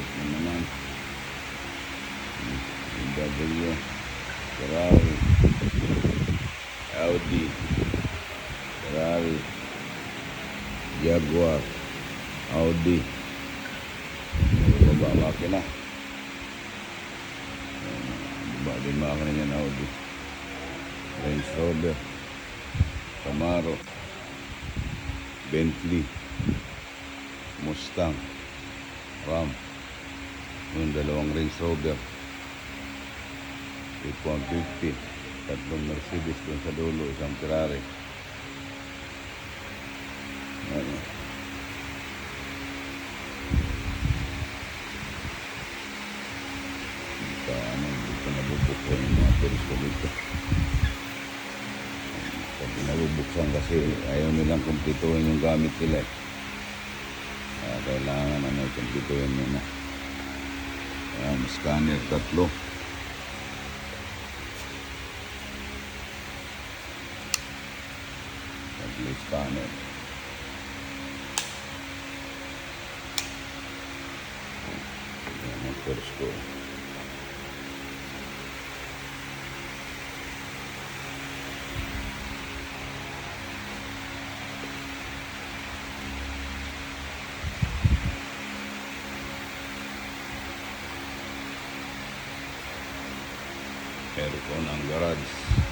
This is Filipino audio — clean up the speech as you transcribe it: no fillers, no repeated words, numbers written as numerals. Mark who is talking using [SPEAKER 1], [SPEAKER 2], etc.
[SPEAKER 1] Kahit na naman. BMW, Ferrari, Audi, Ferrari, Jaguar, Audi. Baba makina. Baba din makina yan, Audi. Range Rover, Camaro, Bentley, Mustang, Ram. Yung dalawang Range Rover, F-150, tatlong Mercedes doon sa dulo, isang Ferrari. Ano? Dito nabubuksan yung mga turis ko dito. Pag nabubuksan kasi ayaw nilang kumpletuhin yung gamit nila. Kailangan kumpletuhin nila. Ayan, scanner tatlo. Tatlo scanner. Ayan ang first ko. Aircon ang garage.